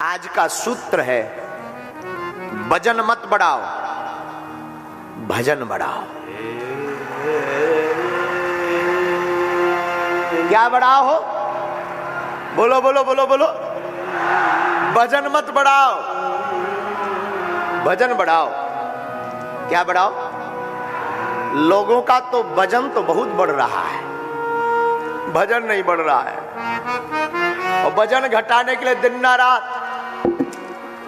आज का सूत्र है, वजन मत बढ़ाओ, भजन बढ़ाओ। क्या बढ़ाओ हो? बोलो बोलो बोलो बोलो। भजन मत बढ़ाओ, भजन बढ़ाओ। क्या बढ़ाओ? लोगों का तो वजन तो बहुत बढ़ रहा है, भजन नहीं बढ़ रहा है। और वजन घटाने के लिए दिन ना रात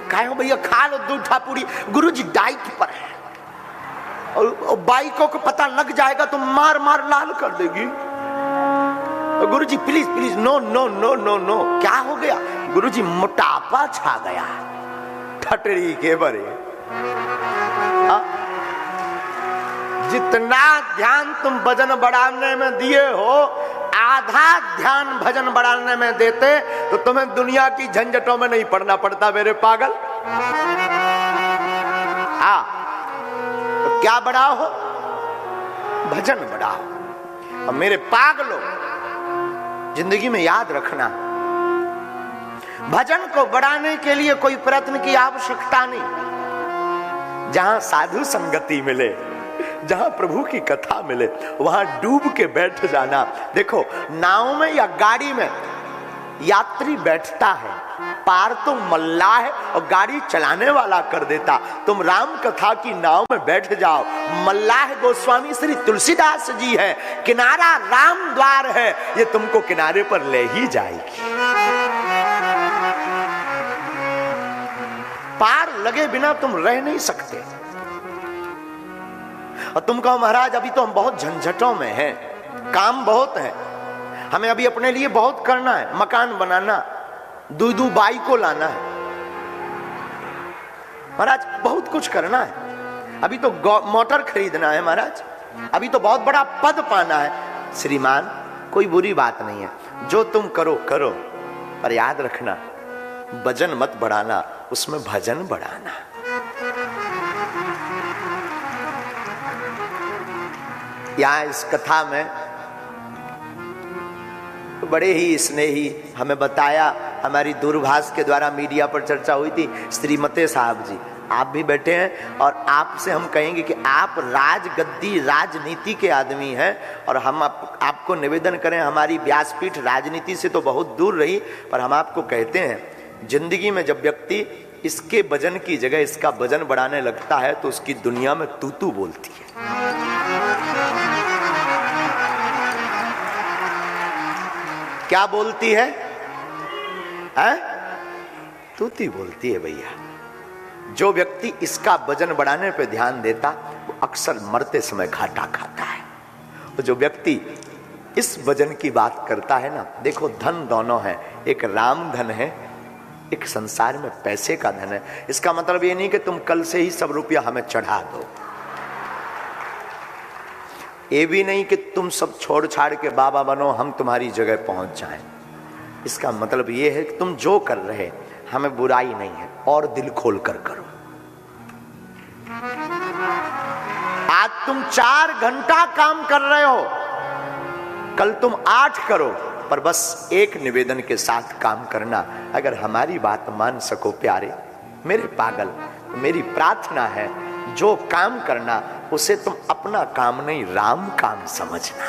कहे हो भैया खा लो दूठा पूरी, गुरुजी डाइट पर है। और बाइकों को पता लग जाएगा तो मार मार लाल कर देगी। Guruji please please, no no no no no. क्या हो गया? गुरुजी मोटापा छा गया, ठटरी के बरे। जितना ध्यान तुम वजन बढ़ाने में दिए हो, आधा ध्यान भजन बढ़ाने में देते तो तुम्हें दुनिया की झंझटों में नहीं पड़ना पड़ता मेरे पागल। हाँ, तो क्या बढ़ाओ हो? भजन बढ़ाओ। और मेरे पागलों, जिंदगी में याद रखना, भजन को बढ़ाने के लिए कोई प्रयत्न की आवश्यकता नहीं। जहां साधु संगति मिले, जहां प्रभु की कथा मिले, वहां डूब के बैठ जाना। देखो, नाव में या गाड़ी में यात्री बैठता है, पार तो मल्लाह है और गाड़ी चलाने वाला कर देता। तुम राम कथा की नाव में बैठ जाओ, मल्लाह गोस्वामी श्री तुलसीदास जी है, किनारा राम द्वार है, ये तुमको किनारे पर ले ही जाएगी। पार लगे बिना तुम रह नहीं सकते। और तुम कहो महाराज अभी तो हम बहुत झंझटों में हैं, काम बहुत है, हमें अभी अपने लिए बहुत करना है, मकान बनाना, दूधू बाई को लाना है, महाराज बहुत कुछ करना है, अभी तो मोटर खरीदना है महाराज, अभी तो बहुत बड़ा पद पाना है। श्रीमान, कोई बुरी बात नहीं है, जो तुम करो करो, पर याद रखना वजन मत बढ़ाना, उसमें भजन बढ़ाना। यहाँ इस कथा में बड़े ही स्नेही हमें बताया, हमारी दूरभाष के द्वारा मीडिया पर चर्चा हुई थी। श्रीमती साहब जी, आप भी बैठे हैं और आपसे हम कहेंगे कि आप राजगद्दी राजनीति के आदमी हैं, और हम आपको निवेदन करें, हमारी व्यासपीठ राजनीति से तो बहुत दूर रही, पर हम आपको कहते हैं, जिंदगी में जब व्यक्ति इसके वजन की जगह इसका वजन बढ़ाने लगता है तो उसकी दुनिया में तू तू बोलती है। क्या बोलती है? तूती बोलती है भैया। जो व्यक्ति इसका वजन बढ़ाने पे ध्यान देता वो अक्सर मरते समय घाटा खाता है। और जो व्यक्ति इस वजन की बात करता है ना, देखो धन दोनों है, एक राम धन है, एक संसार में पैसे का धन है। इसका मतलब ये नहीं कि तुम कल से ही सब रुपया हमें चढ़ा दो, ये भी नहीं कि तुम सब छोड़ छाड़ के बाबा बनो, हम तुम्हारी जगह पहुंच जाएं। इसका मतलब ये है कि तुम जो कर रहे हमें बुराई नहीं है, और दिल खोल कर करो। आज तुम 4 घंटा काम कर रहे हो, कल तुम 8 करो, पर बस एक निवेदन के साथ काम करना। अगर हमारी बात मान सको प्यारे मेरे पागल, मेरी प्रार्थना है, जो काम करना उसे तुम अपना काम नहीं राम काम समझना।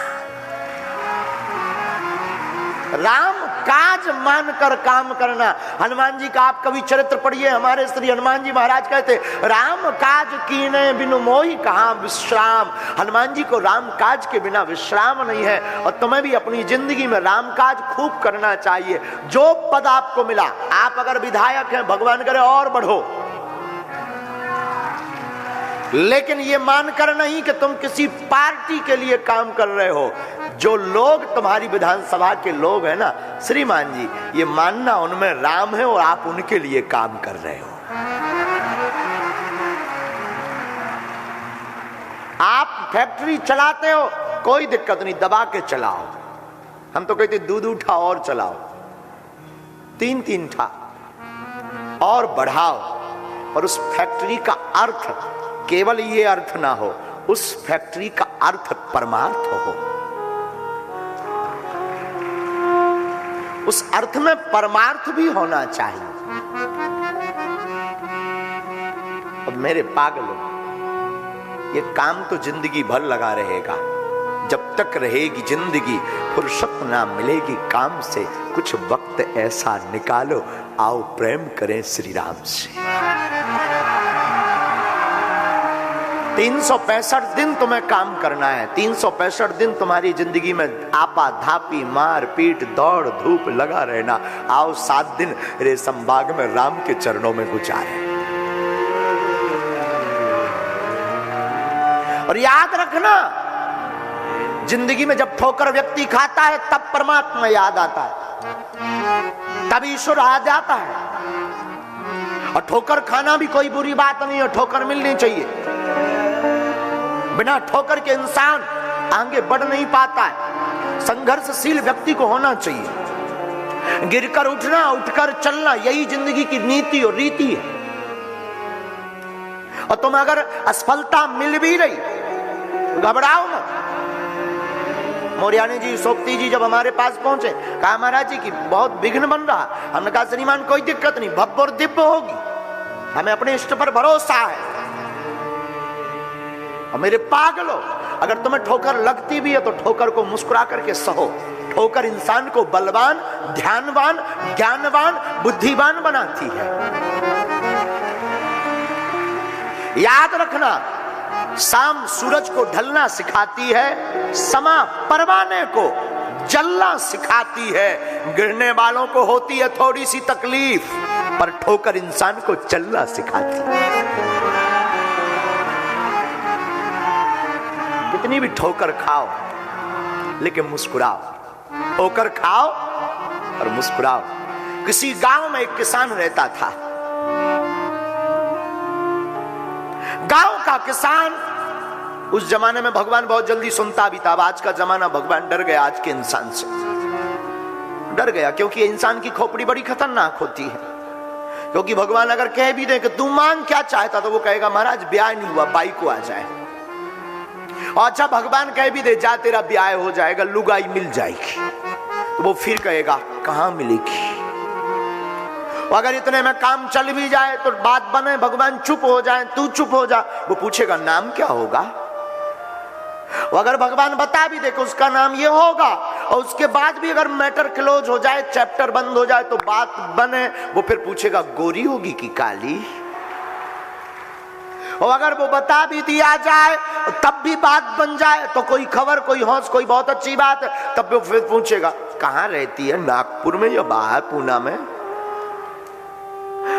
राम काज मानकर काम करना। हनुमान जी का आप कभी चरित्र पढ़िए, हमारे श्री हनुमान जी महाराज कहते, राम काज कीने बिनु मोहि कहाँ विश्राम। हनुमान जी को राम काज के बिना विश्राम नहीं है, और तुम्हें भी अपनी जिंदगी में राम काज खूब करना चाहिए। जो पद आपको मिला, आप अगर विधायक हैं, भगवान करे और बढ़ो, लेकिन ये मानकर नहीं कि तुम किसी पार्टी के लिए काम कर रहे हो। जो लोग तुम्हारी विधानसभा के लोग हैं ना श्रीमान जी, ये मानना उनमें राम है और आप उनके लिए काम कर रहे हो। आप फैक्ट्री चलाते हो, कोई दिक्कत नहीं, दबा के चलाओ। हम तो कहते दूध उठा और चलाओ, 3-3 ठा और बढ़ाओ। और उस फैक्ट्री का अर्थ केवल ये अर्थ ना हो, उस फैक्ट्री का अर्थ परमार्थ हो। उस अर्थ में परमार्थ भी होना चाहिए। अब मेरे पागलों, ये काम तो जिंदगी भर लगा रहेगा। जब तक रहेगी जिंदगी फुर्सत ना मिलेगी काम से। कुछ वक्त ऐसा निकालो, आओ प्रेम करें श्री राम से। 365 दिन तुम्हें काम करना है। 365 दिन तुम्हारी जिंदगी में आपा धापी मार पीट दौड़ धूप लगा रहना। आओ 7 दिन रेशम बाग में राम के चरणों में गुजारे। और याद रखना, जिंदगी में जब ठोकर व्यक्ति खाता है तब परमात्मा याद आता है, तब ईश्वर आ जाता है। और ठोकर खाना भी कोई बुरी बात नहीं है, ठोकर मिलनी चाहिए। बिना ठोकर के इंसान आगे बढ़ नहीं पाता है। संघर्षशील व्यक्ति को होना चाहिए। गिरकर उठना, उठकर चलना, यही जिंदगी की नीति और रीति है। और तुम अगर असफलता मिल भी रही, घबराओ मत। मोरियानी जी, सोपती जी जब हमारे पास पहुंचे, कहा महाराज जी की बहुत विघ्न बन रहा। हमने कहा श्रीमान कोई दिक्कत नहीं, भव्य और दिव्य होगी, हमें अपने इष्ट पर भरोसा है। और मेरे पागलों, अगर तुम्हें ठोकर लगती भी है तो ठोकर को मुस्कुरा करके सहो। ठोकर इंसान को बलवान, ध्यानवान, ज्ञानवान, बुद्धिमान बनाती है। याद रखना, शाम सूरज को ढलना सिखाती है, समा परवाने को जलना सिखाती है। गिरने वालों को होती है थोड़ी सी तकलीफ, पर ठोकर इंसान को चलना सिखाती है। कितनी भी ठोकर खाओ लेकिन मुस्कुराओ। ठोकर खाओ और मुस्कुराओ। किसी गांव में एक किसान रहता था। गांव का किसान, उस जमाने में भगवान बहुत जल्दी सुनता भी था। अब आज का जमाना, भगवान डर गया आज के इंसान से, डर गया, क्योंकि इंसान की खोपड़ी बड़ी खतरनाक होती है। क्योंकि भगवान अगर कह भी दे कि तू मांग क्या चाहता, तो वो कहेगा महाराज ब्याह नहीं हुआ, बाई को आ जाए। और अच्छा भगवान कह भी दे जा तेरा ब्याह हो जाएगा, लुगाई मिल जाएगी, तो वो फिर कहेगा कहां मिलेगी। अगर इतने में काम चल भी जाए तो बात बने, भगवान चुप हो जाए, तू चुप हो जा, वो पूछेगा नाम क्या होगा। अगर भगवान बता भी दे कि उसका नाम ये होगा, और उसके बाद भी अगर मैटर क्लोज हो जाए, चैप्टर बंद हो जाए, तो बात बने, वो फिर पूछेगा गोरी होगी कि काली। और अगर वो बता भी दिया जाए तब भी बात बन जाए, तो कोई खबर, कोई हौस, कोई बहुत अच्छी बात, तब वो फिर पूछेगा कहां रहती है, नागपुर में या बाहर पूना में।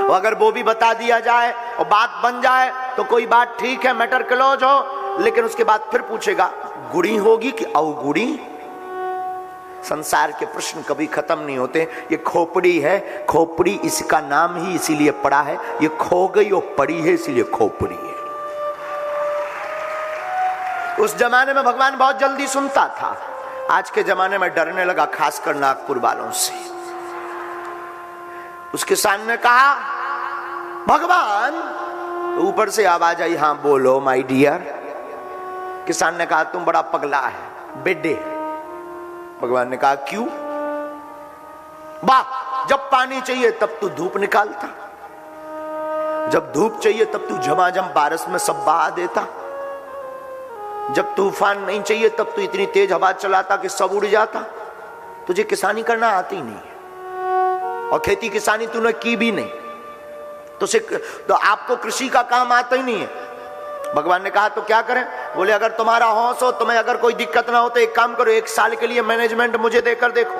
अगर वो भी बता दिया जाए और बात बन जाए तो कोई बात ठीक है, मैटर क्लोज हो, लेकिन उसके बाद फिर पूछेगा गुड़ी होगी कि अवगुड़ी। संसार के प्रश्न कभी खत्म नहीं होते। ये खोपड़ी है, खोपड़ी इसका नाम ही इसीलिए पड़ा है, ये खो गई और पड़ी है इसलिए खोपड़ी है। उस जमाने में भगवान बहुत जल्दी सुनता था, आज के जमाने में डरने लगा, खासकर नागपुर वालों से। उस किसान ने कहा भगवान, ऊपर से आवाज आई हाँ बोलो माय डियर। किसान ने कहा तुम बड़ा पगला है, बेडे। भगवान ने कहा क्यों? वाह, जब पानी चाहिए तब तू धूप निकालता, जब धूप चाहिए तब तू झमाझम बारिश में सब बहा देता, जब तूफान नहीं चाहिए तब तू इतनी तेज हवा चलाता कि सब उड़ जाता। तुझे किसानी करना आती नहीं है, और खेती किसानी तूने की भी नहीं, तो आपको कृषि का काम आता ही नहीं है। भगवान ने कहा तो क्या करें? बोले अगर तुम्हारा हौस हो, तुम्हें अगर कोई दिक्कत ना हो तो एक काम करो, 1 साल के लिए मैनेजमेंट मुझे देकर देखो।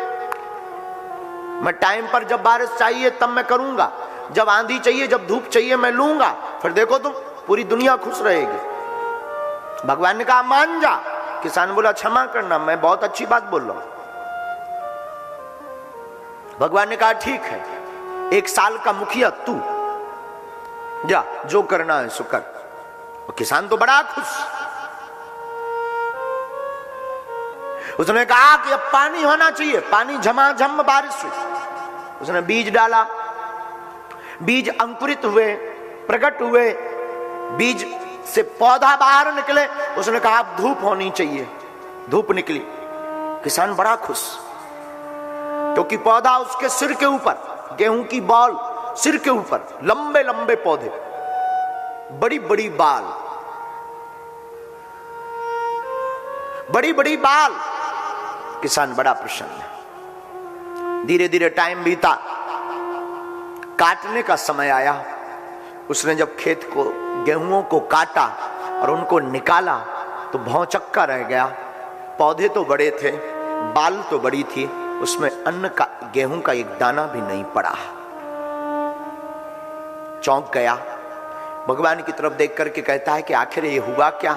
मैं टाइम पर जब बारिश चाहिए तब मैं करूंगा, जब आंधी चाहिए, जब धूप चाहिए मैं लूंगा, फिर देखो तुम, पूरी दुनिया खुश रहेगी। भगवान ने कहा मान जा। किसान बोला क्षमा करना, मैं बहुत अच्छी बात बोल रहा हूं। भगवान ने कहा ठीक है, 1 साल का मुखिया तू जा, जो करना है सो कर। और किसान तो बड़ा खुश। उसने कहा कि अब पानी होना चाहिए, पानी झमाझम बारिश हुई। उसने बीज डाला, बीज अंकुरित हुए, प्रकट हुए, बीज से पौधा बाहर निकले। उसने कहा अब धूप होनी चाहिए, धूप निकली। किसान बड़ा खुश, क्योंकि पौधा उसके सिर के ऊपर, गेहूं की बॉल सिर के ऊपर लंबे लंबे पौधे, बड़ी बड़ी बाल, बड़ी बड़ी बाल। किसान बड़ा प्रसन्न है। धीरे धीरे टाइम बीता, काटने का समय आया। उसने जब खेत को, गेहूं को काटा और उनको निकाला तो भौचक्का रह गया। पौधे तो बड़े थे, बाल तो बड़ी थी, उसमें अन्न का, गेहूं का एक दाना भी नहीं पड़ा। चौंक गया। भगवान की तरफ देख करके कहता है कि आखिर ये हुआ क्या?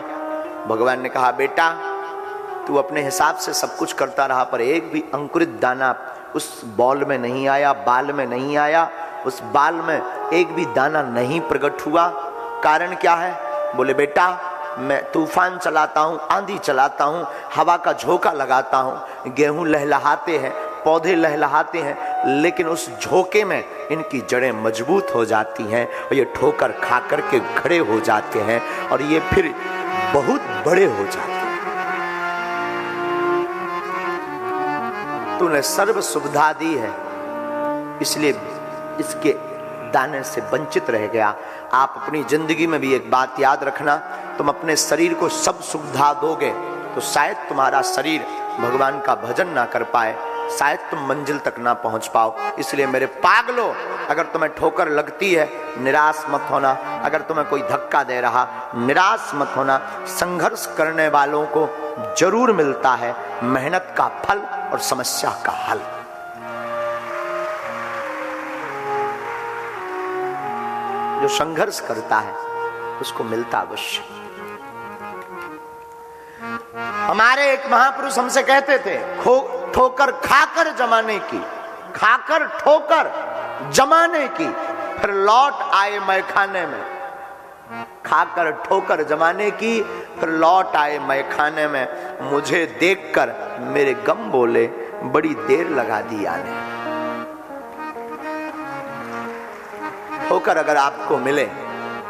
भगवान ने कहा, बेटा तू अपने हिसाब से सब कुछ करता रहा, पर एक भी अंकुरित दाना उस बॉल में नहीं आया, बाल में नहीं आया, उस बाल में एक भी दाना नहीं प्रकट हुआ। कारण क्या है? बोले बेटा मैं तूफान चलाता हूं, आंधी चलाता हूं, हवा का झोंका लगाता हूं, गेहूं लहलहाते हैं, पौधे लहलहाते हैं, लेकिन उस झोंके में इनकी जड़ें मजबूत हो जाती हैं और ये ठोकर खा करके खड़े हो जाते हैं और ये फिर बहुत बड़े हो जाते हैं। तूने सर्व सुविधा दी है, इसलिए इसके दाने से वंचित रह गया। आप अपनी जिंदगी में भी एक बात याद रखना, तुम अपने शरीर को सब सुविधा दोगे तो शायद तुम्हारा शरीर भगवान का भजन ना कर पाए, शायद तुम मंजिल तक ना पहुंच पाओ। इसलिए मेरे पागलों, अगर तुम्हें ठोकर लगती है निराश मत होना, अगर तुम्हें कोई धक्का दे रहा निराश मत होना। संघर्ष करने वालों को जरूर मिलता है मेहनत का फल और समस्या का हल। जो संघर्ष करता है उसको मिलता अवश्य। हमारे एक महापुरुष हमसे कहते थे, ठोकर खाकर जमाने की, खाकर ठोकर जमाने की, फिर लौट आए मैखाने में। खाकर ठोकर जमाने की, फिर लौट आए मैखाने में। मुझे देखकर मेरे गम बोले, बड़ी देर लगा दी आने। ठोकर अगर आपको मिले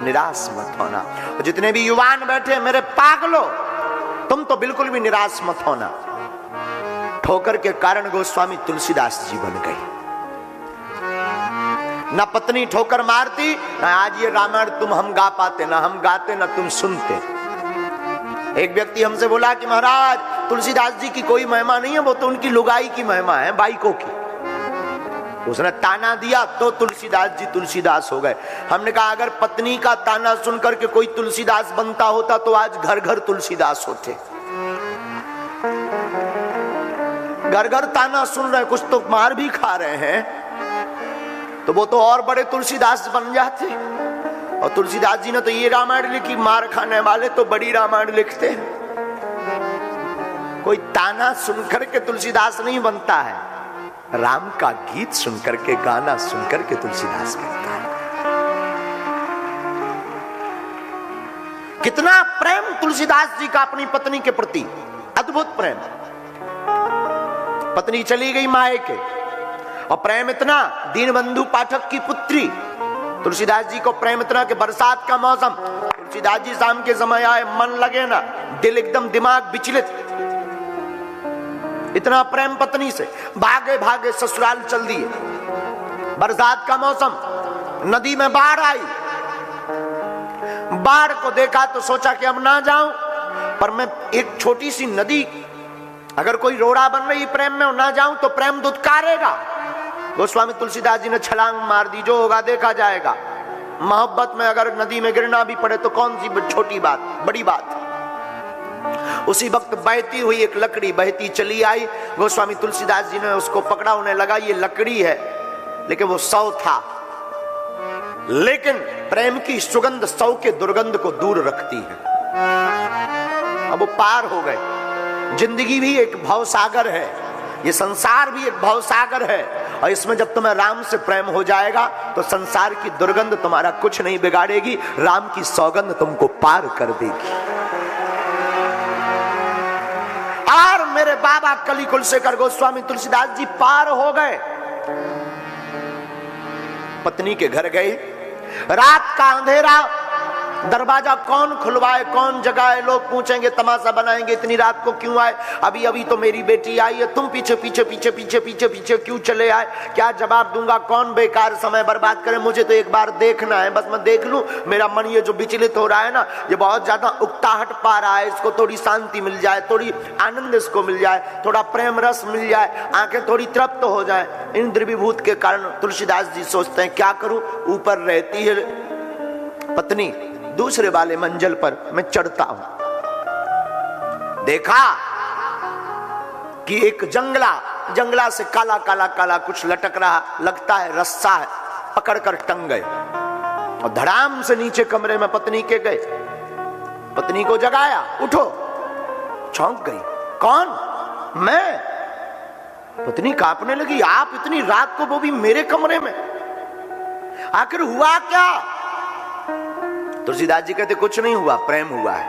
निराश मत होना। और जितने भी युवान बैठे मेरे पागलों, तुम तो बिल्कुल भी निराश मत होना। ठोकर के कारण गोस्वामी तुलसीदास जी बन गए। ना पत्नी ठोकर मारती, ना आज ये रामायण तुम हम गा पाते, ना हम गाते ना तुम सुनते। एक व्यक्ति हमसे बोला कि महाराज तुलसीदास जी की कोई महिमा नहीं है, वो तो उनकी लुगाई की महिमा है, बाइकों की। उसने ताना दिया तो तुलसीदास जी तुलसीदास हो गए। हमने कहा अगर पत्नी का ताना सुनकर के कोई तुलसीदास बनता होता तो आज घर घर तुलसीदास होते। घर घर ताना सुन रहे, कुछ तो मार भी खा रहे हैं, तो वो तो और बड़े तुलसीदास बन जाते। और तुलसीदास जी ने तो ये रामायण लिखी, मार खाने वाले तो बड़ी रामायण लिखते हैं। कोई ताना सुनकर के तुलसीदास नहीं बनता है, राम का गीत सुनकर के, गाना सुनकर के तुलसीदास बनता है। कितना प्रेम तुलसीदास जी का अपनी पत्नी के प्रति, अद्भुत प्रेम। पत्नी चली गई मायके और प्रेम इतना, दीनबंधु पाठक की पुत्री। तुलसीदास जी को प्रेम इतना कि बरसात का मौसम, तुलसीदास जी शाम के समय आए, मन लगे ना, दिल एकदम दिमाग विचलित। इतना प्रेम पत्नी से, भागे भागे ससुराल चल दिए। बरसात का मौसम, नदी में बाढ़ आई। बाढ़ को देखा तो सोचा कि अब ना जाऊं, पर मैं एक छोटी सी नदी, अगर कोई रोड़ा बन रही प्रेम में, ना जाऊं तो प्रेम दुत्कारेगा। गोस्वामी तुलसीदास जी ने छलांग मार दी, जो होगा देखा जाएगा। मोहब्बत में अगर नदी में गिरना भी पड़े तो कौन सी छोटी बात, बड़ी बात। उसी वक्त बहती हुई एक लकड़ी बहती चली आई। गोस्वामी तुलसीदास जी ने उसको पकड़ा, उन्हें लगा ये लकड़ी है, लेकिन वो सौ था। लेकिन प्रेम की सुगंध सौ के दुर्गंध को दूर रखती है। अब वो पार हो गए। जिंदगी भी एक भवसागर है, ये संसार भी एक भवसागर है, और इसमें जब तुम्हें राम से प्रेम हो जाएगा तो संसार की दुर्गंध तुम्हारा कुछ नहीं बिगाड़ेगी, राम की सौगंध तुमको पार कर देगी। और मेरे बाबा कली कुलशेखर गोस्वामी तुलसीदास जी पार हो गए। पत्नी के घर गए, रात का अंधेरा, दरवाजा कौन खुलवाए, कौन जगाए? लोग पूछेंगे, तमाशा बनाएंगे, इतनी रात को क्यों आए? अभी अभी तो मेरी बेटी आई है, तुम पीछे पीछे पीछे पीछे पीछे पीछे क्यों चले आए? क्या जवाब दूंगा? कौन बेकार समय बर्बाद करे? मुझे तो एक बार देखना है, बस मैं देख लूं। मेरा मन ये जो विचलित हो रहा है ना, ये बहुत ज्यादा उकताहट पा रहा है, इसको थोड़ी शांति मिल जाए, थोड़ी आनंद इसको मिल जाए, थोड़ा प्रेम रस मिल जाए, आंखें थोड़ी तृप्त हो जाए। इंद्र विभूत के कारण तुलसीदास जी सोचते हैं, क्या करूं? ऊपर रहती है पत्नी, दूसरे वाले मंजिल पर मैं चढ़ता हूं। देखा कि एक जंगला से काला काला काला कुछ लटक रहा, लगता है रस्सा है, पकड़कर टंग गए और धड़ाम से नीचे कमरे में पत्नी के गए। पत्नी को जगाया, उठो। चौंक गई, कौन? मैं। पत्नी कांपने लगी, आप इतनी रात को, वो भी मेरे कमरे में, आखिर हुआ क्या? तुलसीदास जी कहते, कुछ नहीं हुआ, प्रेम हुआ है,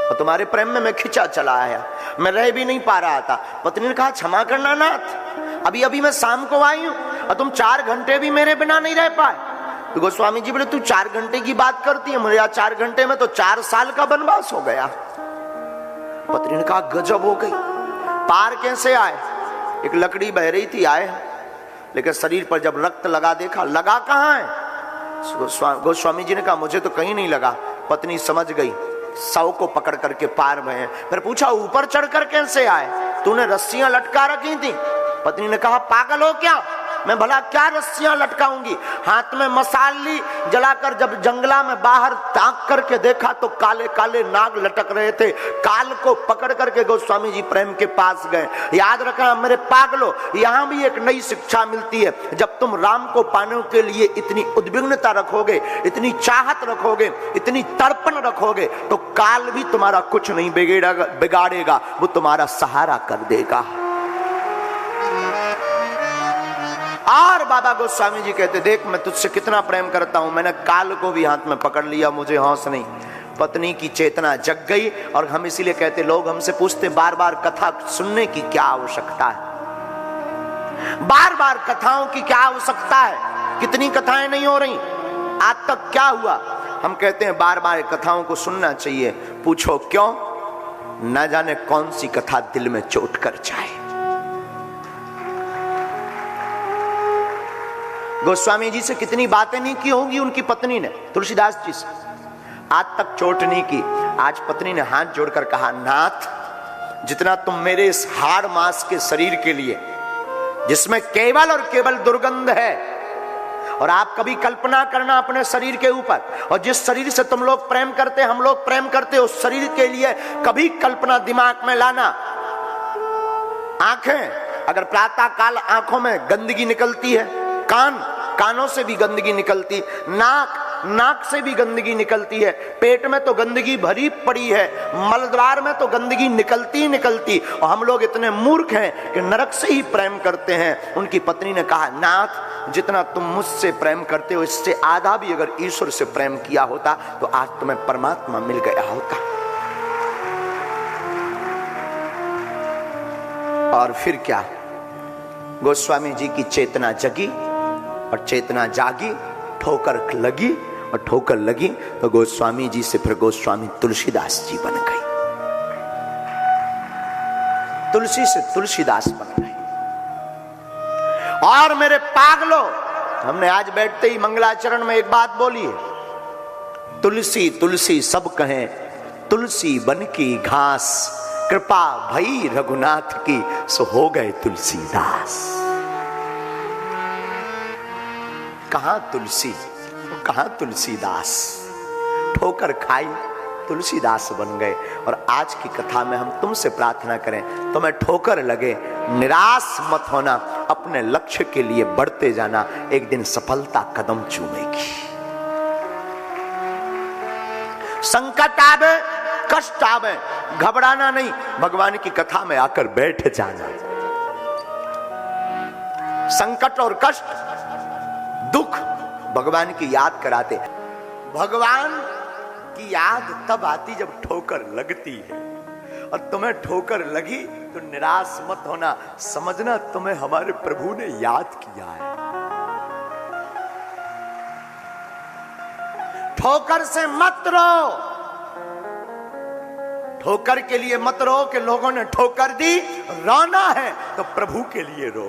और तुम्हारे प्रेम में मैं खिंचा चला आया, मैं रह भी नहीं पा रहा था। पत्नी ने कहा, क्षमा करना नाथ, अभी अभी मैं शाम को आई हूं और तुम 4 घंटे भी मेरे बिना नहीं रह पाए। तो गोस्वामी जी बोले, तू 4 घंटे की बात करती है, मुझे 4 घंटे में तो 4 साल का वनवास हो गया। पत्नी ने कहा, गजब हो गई, पार कैसे आए? एक लकड़ी बह रही थी, आए, लेकिन शरीर पर जब रक्त लगा, देखा लगा कहां है? गोस्वामी जी ने कहा, मुझे तो कहीं नहीं लगा। पत्नी समझ गई, शव को पकड़ करके पार में है। फिर पूछा, ऊपर चढ़कर कैसे आए? तूने रस्सियां लटका रखी थी। पत्नी ने कहा, पागल हो क्या? मैं भला क्या रस्सियां लटकाऊंगी? हाथ में मसाल ली, जलाकर जब जंगला में बाहर ताक करके देखा तो काले काले नाग लटक रहे थे। काल को पकड़ करके गोस्वामी जी प्रेम के पास गए। याद रखना मेरे पागलों, यहां भी एक नई शिक्षा मिलती है। जब तुम राम को पाने के लिए इतनी उद्विग्नता रखोगे, इतनी चाहत रखोगे, इतनी तर्पण रखोगे, तो काल भी तुम्हारा कुछ नहीं बिगाड़ेगा, वो तुम्हारा सहारा कर देगा। और बाबा गोस्वामी जी कहते, देख मैं तुझसे कितना प्रेम करता हूं, मैंने काल को भी हाथ में पकड़ लिया, मुझे होश नहीं। पत्नी की चेतना जग गई। और हम इसीलिए कहते, लोग हमसे पूछते बार बार, कथा सुनने की क्या आवश्यकता है? बार बार कथाओं की क्या आवश्यकता है? कितनी कथाएं नहीं हो रही, आज तक क्या हुआ? हम कहते हैं बार बार कथाओं को सुनना चाहिए। पूछो क्यों? न जाने कौन सी कथा दिल में चोट कर जाए। गोस्वामी जी से कितनी बातें नहीं की होंगी उनकी पत्नी ने, तुलसीदास जी से, आज तक चोट नहीं की। आज पत्नी ने हाथ जोड़कर कहा, नाथ, जितना तुम मेरे इस हाड़ मांस के शरीर के लिए, जिसमें केवल और केवल दुर्गंध है, और आप कभी कल्पना करना अपने शरीर के ऊपर, और जिस शरीर से तुम लोग प्रेम करते, हम लोग प्रेम करते, उस शरीर के लिए कभी कल्पना दिमाग में लाना। आंखें, अगर प्रातः काल आंखों में गंदगी निकलती है, कानों से भी गंदगी निकलती, नाक से भी गंदगी निकलती है, पेट में तो गंदगी भरी पड़ी है, मलद्वार में तो गंदगी निकलती निकलती, और हम लोग इतने मूर्ख हैं कि नरक से ही प्रेम करते हैं। उनकी पत्नी ने कहा, नाथ, जितना तुम मुझसे प्रेम करते हो, इससे आधा भी अगर ईश्वर से प्रेम किया होता तो आज तुम्हें परमात्मा मिल गया होता। और फिर क्या? गोस्वामी जी की चेतना जगी, और चेतना जागी, ठोकर लगी, और ठोकर लगी तो गोस्वामी जी से फिर गोस्वामी तुलसीदास जी बन गई। तुलसी से तुलसीदास बन गई। और मेरे पागलों, हमने आज बैठते ही मंगलाचरण में एक बात बोली है, तुलसी तुलसी सब कहें, तुलसी बन की घास, कृपा भई रघुनाथ की, सो हो गए तुलसीदास। कहां तुलसी, कहां तुलसीदास? ठोकर खाई, तुलसीदास बन गए। और आज की कथा में हम तुमसे प्रार्थना करें, तुम्हें ठोकर लगे, निराश मत होना, अपने लक्ष्य के लिए बढ़ते जाना, एक दिन सफलता कदम चूमेगी। संकट आवे, कष्ट आवे, घबराना नहीं, भगवान की कथा में आकर बैठ जाना। संकट और कष्ट, दुख भगवान की याद कराते। भगवान की याद तब आती जब ठोकर लगती है, और तुम्हें ठोकर लगी तो निराश मत होना, समझना तुम्हें हमारे प्रभु ने याद किया है। ठोकर से मत रो, ठोकर के लिए मत रो कि लोगों ने ठोकर दी, रोना है तो प्रभु के लिए रो।